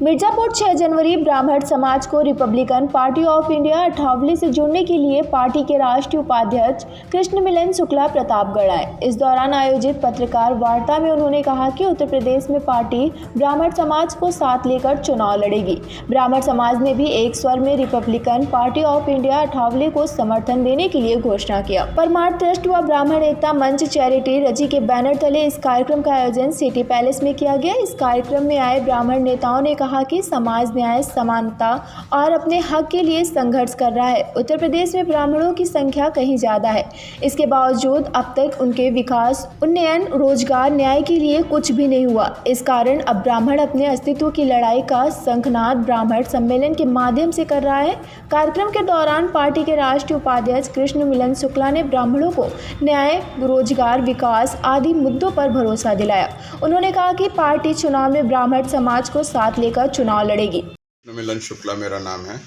मिर्जापुर 6 जनवरी ब्राह्मण समाज को Republican party of India Athawale से जुड़ने के लिए पार्टी के राष्ट्रीय उपाध्यक्ष कृष्ण मिलन शुक्ला प्रतापगढ़ आए। इस दौरान आयोजित पत्रकार वार्ता में उन्होंने कहा कि उत्तर प्रदेश में पार्टी ब्राह्मण समाज को साथ लेकर चुनाव लड़ेगी। ब्राह्मण समाज ने भी एक स्वर में Republican party of India Athawale को समर्थन देने के लिए घोषणा किया। परमार्थ ट्रस्ट व ब्राह्मण एकता मंच चैरिटी रजी के बैनर तले इस कार्यक्रम का आयोजन सिटी पैलेस में किया गया। इस कार्यक्रम में आए ब्राह्मण नेताओं ने कहा कि समाज न्याय, समानता और अपने हक के लिए संघर्ष कर रहा है। उत्तर प्रदेश में ब्राह्मणों की संख्या कहीं ज़्यादा है, इसके बावजूद अब तक उनके विकास, उन्नयन, रोजगार, न्याय के लिए कुछ भी नहीं हुआ। इस कारण अब ब्राह्मण अपने अस्तित्व की लड़ाई का शंखनाद ब्राह्मण सम्मेलन के माध्यम से कर रहा है। कार्यक्रम के दौरान पार्टी के राष्ट्रीय उपाध्यक्ष कृष्ण मिलन शुक्ला ने ब्राह्मणों को न्याय, रोजगार, विकास आदि मुद्दों पर भरोसा दिलाया। उन्होंने कहा कि पार्टी चुनाव में ब्राह्मण समाज को साथ लेकर चुनाव लड़ेगी। मिलन शुक्ला मेरा नाम है।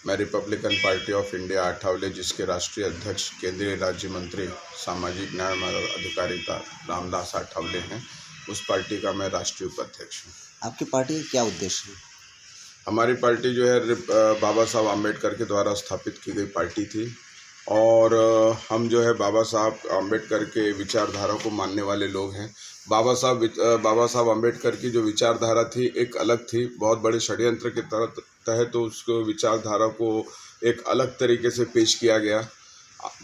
मैं Republican party of India Athawale, जिसके राष्ट्रीय अध्यक्ष केंद्रीय राज्य मंत्री सामाजिक न्याय और अधिकारिता रामदास अठावले हैं, उस पार्टी का मैं राष्ट्रीय उपाध्यक्ष हूँ। आपकी पार्टी का क्या उद्देश्य है? हमारी पार्टी जो है बाबा साहब आम्बेडकर के द्वारा स्थापित की गई पार्टी थी और हम जो है बाबा साहब आम्बेडकर के विचारधारा को मानने वाले लोग हैं। बाबा साहब आम्बेडकर की जो विचारधारा थी एक अलग थी। बहुत बड़े षड्यंत्र के तहत तो उसको विचारधारा को एक अलग तरीके से पेश किया गया।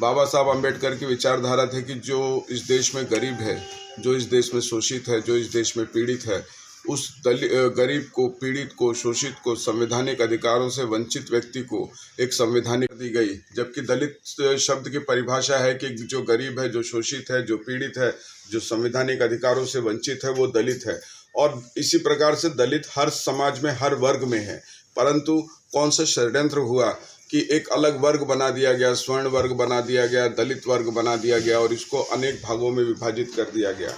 बाबा साहब आम्बेडकर की विचारधारा थी कि जो इस देश में गरीब है, जो इस देश में शोषित है, जो इस देश में पीड़ित है, उस गरीब को, पीड़ित को, शोषित को, संवैधानिक अधिकारों से वंचित व्यक्ति को एक संवैधानिक दी गई। जबकि दलित शब्द की परिभाषा है कि जो गरीब है, जो शोषित है, जो पीड़ित है, जो संवैधानिक अधिकारों से वंचित है, वो दलित है। और इसी प्रकार से दलित हर समाज में, हर वर्ग में है। परंतु कौन सा षड्यंत्र हुआ कि एक अलग वर्ग बना दिया गया, स्वर्ण वर्ग बना दिया गया, दलित वर्ग बना दिया गया और इसको अनेक भागों में विभाजित कर दिया गया।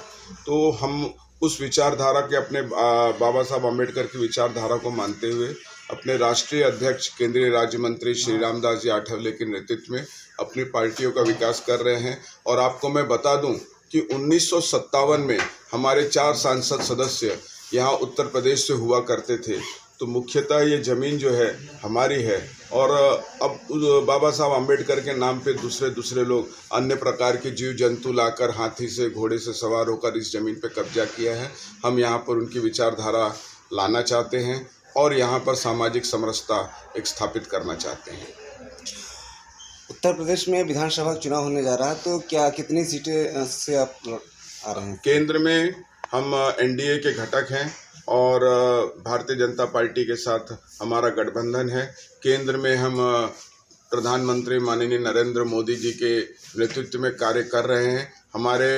तो हम उस विचारधारा के, अपने बाबा साहब आम्बेडकर की विचारधारा को मानते हुए अपने राष्ट्रीय अध्यक्ष केंद्रीय राज्य मंत्री श्री रामदास जी आठवले के नेतृत्व में अपनी पार्टियों का विकास कर रहे हैं। और आपको मैं बता दूं कि 1957 में हमारे 4 सांसद सदस्य यहाँ उत्तर प्रदेश से हुआ करते थे। तो मुख्यतः ये ज़मीन जो है हमारी है और अब बाबा साहब आम्बेडकर के नाम पे दूसरे लोग अन्य प्रकार के जीव जंतु लाकर हाथी से, घोड़े से सवार होकर इस ज़मीन पे कब्जा किया है। हम यहाँ पर उनकी विचारधारा लाना चाहते हैं और यहाँ पर सामाजिक समरसता एक स्थापित करना चाहते हैं। उत्तर प्रदेश में विधानसभा चुनाव होने जा रहा है, तो क्या कितनी सीटें से आप आ रहे हैं? केंद्र में हम एनडीए के घटक हैं और भारतीय जनता पार्टी के साथ हमारा गठबंधन है। केंद्र में हम प्रधानमंत्री माननीय नरेंद्र मोदी जी के नेतृत्व में कार्य कर रहे हैं। हमारे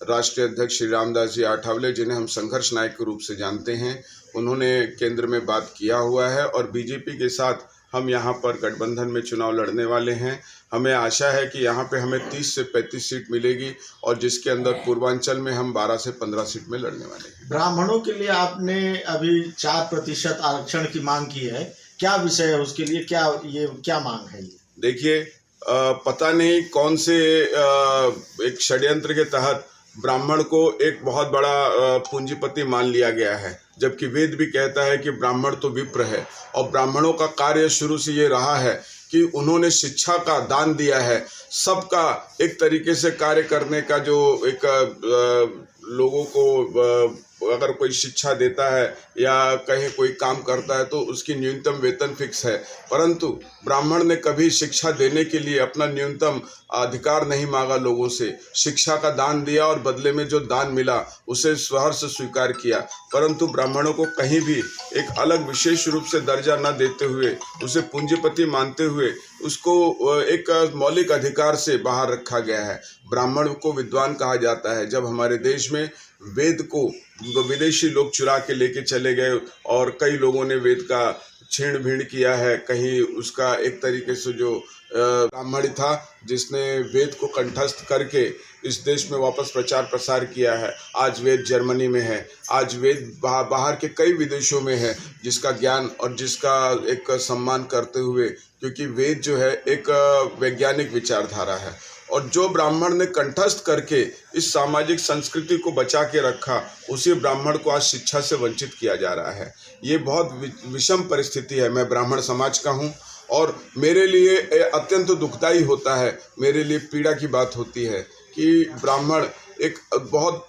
राष्ट्रीय अध्यक्ष श्री रामदास जी आठवले, जिन्हें हम संघर्ष नायक के रूप से जानते हैं, उन्होंने केंद्र में बात किया हुआ है और बीजेपी के साथ हम यहाँ पर गठबंधन में चुनाव लड़ने वाले हैं। हमें आशा है कि यहाँ पे हमें 30 से 35 सीट मिलेगी और जिसके अंदर पूर्वांचल में हम 12 से 15 सीट में लड़ने वाले हैं। ब्राह्मणों के लिए आपने अभी 4% आरक्षण की मांग की है, क्या विषय है उसके लिए, क्या मांग है ये? देखिए, पता नहीं कौन से एक षड्यंत्र के तहत ब्राह्मण को एक बहुत बड़ा पूंजीपति मान लिया गया है, जबकि वेद भी कहता है कि ब्राह्मण तो विप्र है। और ब्राह्मणों का कार्य शुरू से ये रहा है कि उन्होंने शिक्षा का दान दिया है, सबका एक तरीके से कार्य करने का, जो एक लोगों को अगर कोई शिक्षा देता है या कहीं कोई काम करता है तो उसकी न्यूनतम वेतन फिक्स है। परंतु ब्राह्मण ने कभी शिक्षा देने के लिए अपना न्यूनतम अधिकार नहीं मांगा लोगों से। शिक्षा का दान दिया और बदले में जो दान मिला उसे सहर्ष स्वीकार किया। परंतु ब्राह्मणों को कहीं भी एक अलग विशेष रूप से दर्जा न देते हुए, उसे पूंजीपति मानते हुए, उसको एक मौलिक अधिकार से बाहर रखा गया है। ब्राह्मण को विद्वान कहा जाता है। जब हमारे देश में वेद को विदेशी लोग चुरा के लेके चले गए और कई लोगों ने वेद का छीण भीड़ किया है, कहीं उसका एक तरीके से जो ब्राह्मण था जिसने वेद को कंठस्थ करके इस देश में वापस प्रचार प्रसार किया है, आज वेद जर्मनी में है, आज वेद बाहर के कई विदेशों में है, जिसका ज्ञान और जिसका एक सम्मान करते हुए क्योंकि वेद जो है एक वैज्ञानिक विचारधारा है, और जो ब्राह्मण ने कंठस्थ करके इस सामाजिक संस्कृति को बचा के रखा, उसी ब्राह्मण को आज शिक्षा से वंचित किया जा रहा है। ये बहुत विषम परिस्थिति है। मैं ब्राह्मण समाज का हूँ और मेरे लिए अत्यंत दुखदायी होता है, मेरे लिए पीड़ा की बात होती है कि ब्राह्मण एक बहुत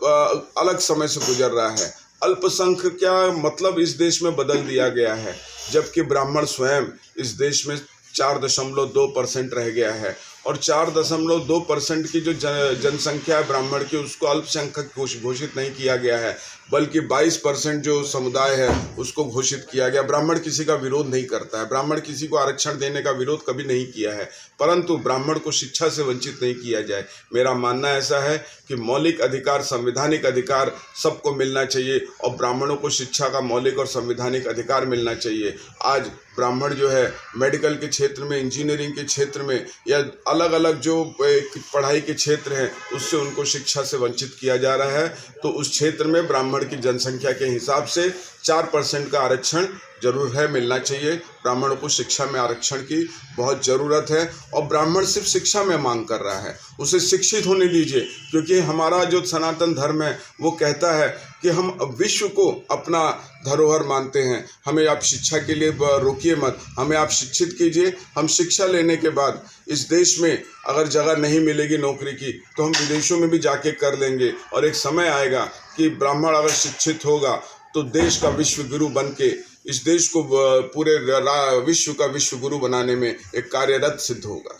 अलग समय से गुजर रहा है। अल्पसंख्यक क्या मतलब इस देश में बदल दिया गया है, जबकि ब्राह्मण स्वयं इस देश में 4.2% रह गया है, और 4.2% की जो जनसंख्या है ब्राह्मण की, उसको अल्पसंख्यक घोषित नहीं किया गया है, बल्कि 22% जो समुदाय है उसको घोषित किया गया। ब्राह्मण किसी का विरोध नहीं करता है, ब्राह्मण किसी को आरक्षण देने का विरोध कभी नहीं किया है, परंतु ब्राह्मण को शिक्षा से वंचित नहीं किया जाए। मेरा मानना ऐसा है कि मौलिक अधिकार, संवैधानिक अधिकार सबको मिलना चाहिए, और ब्राह्मणों को शिक्षा का मौलिक और संवैधानिक अधिकार मिलना चाहिए। आज ब्राह्मण जो है मेडिकल के क्षेत्र में, इंजीनियरिंग के क्षेत्र में, या अलग अलग जो पढ़ाई के क्षेत्र हैं, उससे उनको शिक्षा से वंचित किया जा रहा है। तो उस क्षेत्र में ब्राह्मण की जनसंख्या के हिसाब से 4% का आरक्षण जरूर है, मिलना चाहिए। ब्राह्मणों को शिक्षा में आरक्षण की बहुत ज़रूरत है, और ब्राह्मण सिर्फ शिक्षा में मांग कर रहा है, उसे शिक्षित होने दीजिए, क्योंकि हमारा जो सनातन धर्म है वो कहता है कि हम विश्व को अपना धरोहर मानते हैं। हमें आप शिक्षा के लिए रोकिए मत, हमें आप शिक्षित कीजिए। हम शिक्षा लेने के बाद इस देश में अगर जगह नहीं मिलेगी नौकरी की, तो हम विदेशों में भी जाके कर लेंगे, और एक समय आएगा कि ब्राह्मण अगर शिक्षित होगा तो देश का विश्व गुरु बन के इस देश को पूरे विश्व का विश्व गुरु बनाने में एक कार्यरत सिद्ध होगा।